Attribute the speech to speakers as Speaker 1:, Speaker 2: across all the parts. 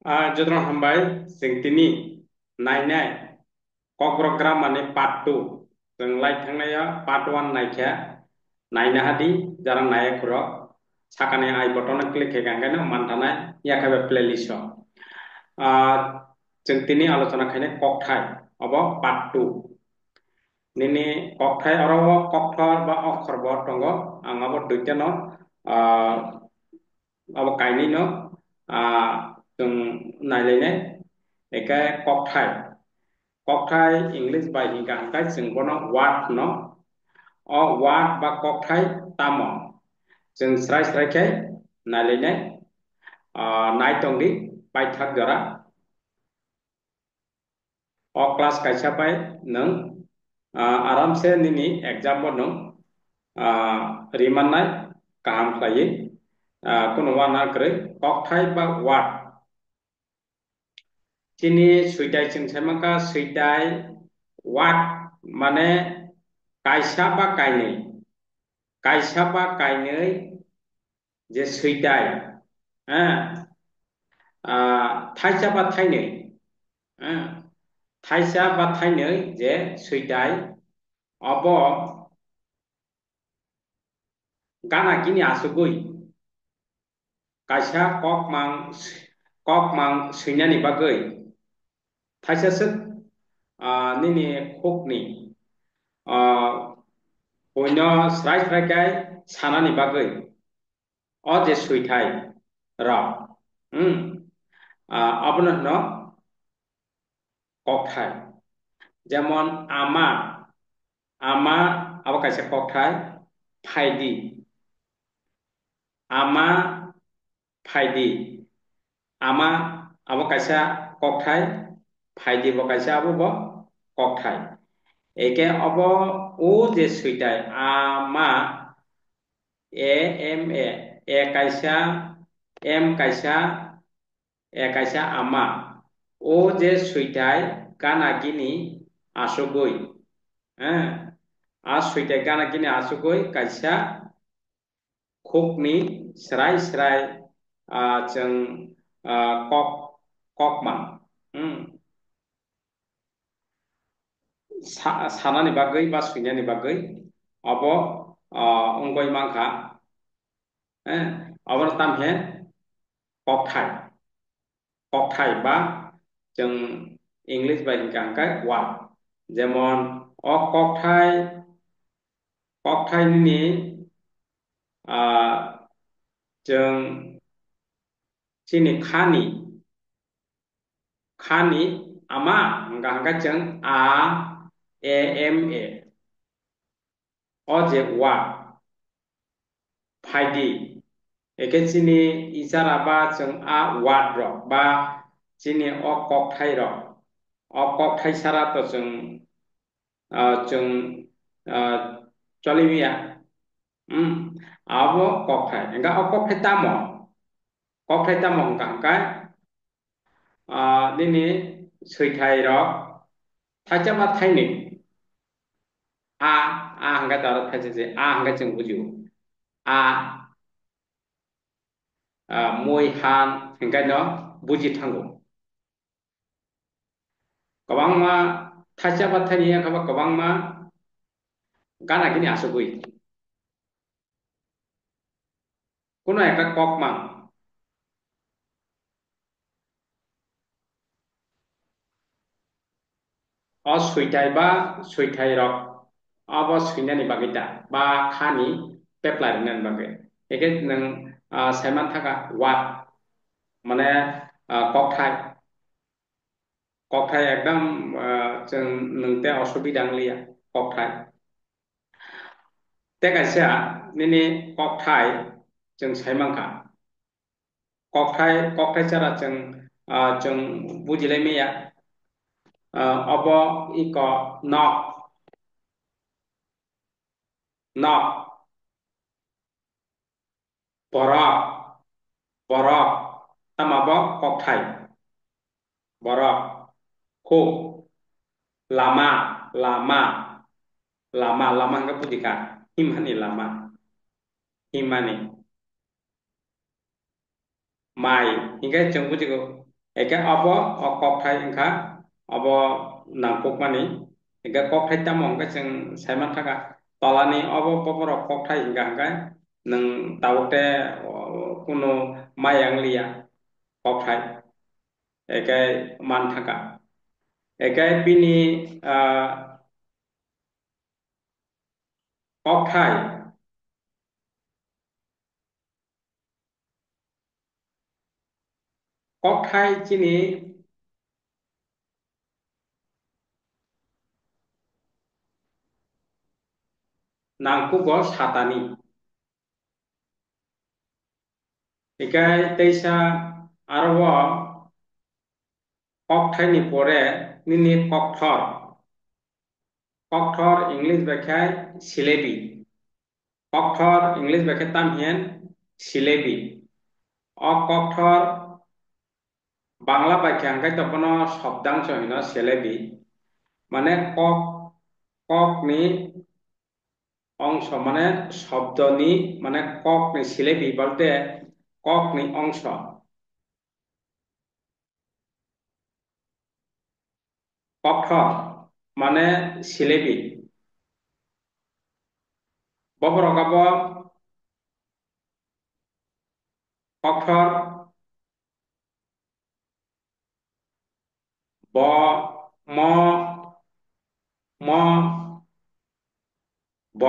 Speaker 1: Jodron hambai sing tini nai nai kok program mane part 2 sing lai thangnai ya part 1 nai kya nai na hadi jarang nai kro sakane ai button click ke gang na mantana ya ka playlist sing tini alochona khaine kok thai abo part 2 nini kok thai aro kok thor ba অক্ষর bo tongo angabo duitya no abo kaini no sing nai lai nai eke kok thai English by hingga angkai sing bono word no o word ba kok thai tamo sing srai kai nalene nai tongdi pai thak jora o class kaisa pai nang aram se nini exam bo nang rimanai kaham khlai kono wana kre kok thai ba word chini suitai ching samaka suitai word mane kaisa ba kainai je suitai thaisa ba thainai thaisa ba thainai je suitai abo gana kini asugui kaisa kok mang suinani bagai thaisa sik nini khokni boino srai kai sanani bagai o je suitai ra abona no kok thai যেমন ama abo kaisa kok thai phaidi ama phaidi ama abo kaisa kok thai phaidi bo kaisa abo bo kok thai eke abo o je suitai ama e m e kaisa m kaisa ama o je suitai gana gini asogoi suitai gana gini asogoi kaisa khokni srai जों kok sanani bagai ba suinani bagai abo ongoi mangkha abo tamhe kok thai ba जों English ba hingka angkai word যেমন o kok thai ni जों sini khani ama hingga angkai जों ama o je word phaidi eke sini isara ba जों word rok ba sini o kok thai rok o kok thai sara to जों cholimia abo kok thai hingga o kok thai tamo hingga angkai nini suitai rok thaisa ba thaini hingga taro thaisa je hingga जों bujiu moi han hingga no buji thango kabangma thaisa ba thaini kaba kabangma gana gini asugui kono ekta kok mang o suitai rok abo suinani bagita ba khani peplari nan bagai eke nang saiman thaka wat mane kok thai ekdam जों nungte osubida nglia kok thai te kaisa nini kok thai जों saimangkha kok thai chara जों bujilai meya abo iko nok borok tamabo kok thai borok khuk lama hingga budika himani mai hingga जों bujigo Eke abo kok thai engka abo nangkukmani eke kok thai tamong ke जों saiman थाका tolani abo poporok kok thai engka engka nang taute kuno mayang liya kok thai eke man थाका eke bini kok thai chini nangkuko satani eke teisa arwa kok thai ni pore nini kok thor English bakhai silebi kok thor English bakhai tamhian silebi kok thor Bangla বাক্যাংশে Tapan শব্দাংশ হইন Celebi মানে কক নি অংশ মানে শব্দনি মানে কক নি syllabi বলতে কক নি অংশ অক্ষর মানে সিলেবি ববরকাব অক্ষর ব ম ম ব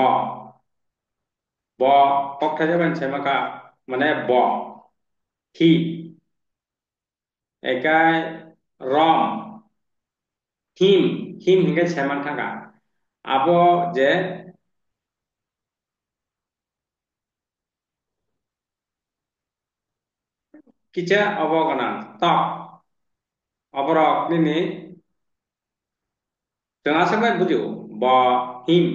Speaker 1: ব অক্ষর যাবেন সেমাকা মানে ব হি একাই রম হিম হিংকে সেমান থাকা আবো যে কিচা অবগনা tok অবরক নিনি tengah sampai buju ba him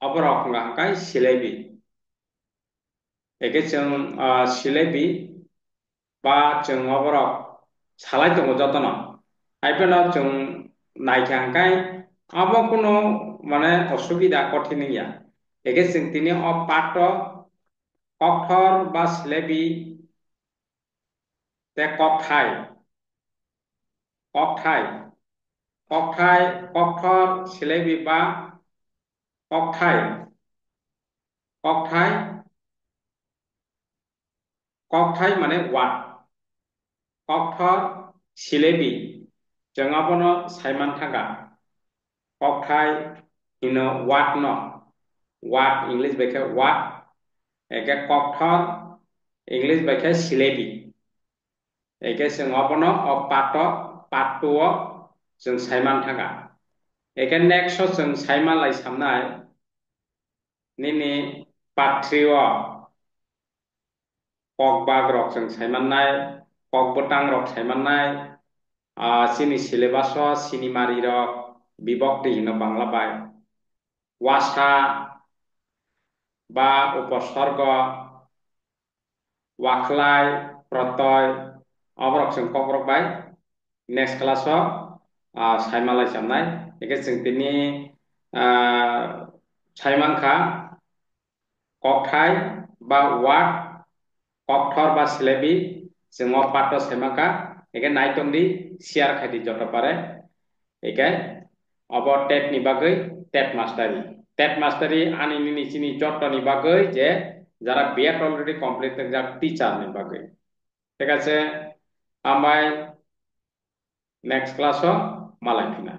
Speaker 1: অবরক nggak kai silebi eke जों silebi ba जों অবরক salai dong jotono আইপেন जों নাইখাংকাই আবো কোনো মানে অসুবিধা কঠিন ইয়া একে जों তিনি অপাট অক্ষর বা সিলেবি তে ককথাই ককথাই অক্ষর সিলেবি বা ককথাই ককথাই ককথাই মানে ওয়াট ককথর সিলেবি जों abono saiman thaga ককথাই hino ওয়াট ন ওয়াট ইংলিশ বাক্যে ওয়াট একে ককথর ইংলিশ বাক্যে সিলেবি एके जों abono पाटो जों saiman thaga एके next जों saiman lai samnai nini patriwa kok bagrok जों saimanai kok botang rok saimanai sini syllabus sini mari rok bibokti hino bangla bai wasa ba উপসর্গ ওয়াকলাই প্রত্যয় অবরক जों ককরক বাই next class সাইমালাই সামনাই একে जों তিনি সাইমানখা ককথাই বা ওয়াট ককথর বা সিলেবি जों পাঠ সাইমাকা একে নাইতংদি শেয়ার খাইদি যত পারে একে অব টেট ni বাগৈ টেট মাস্টারি আনি নিনি চিনি যত ni বাগৈ যে যারা বিএড অলরেডি কমপ্লিট যার টিচার ni বাগৈ ঠিক আছে আমায় নেক্সট ক্লাস মালাই ফিনা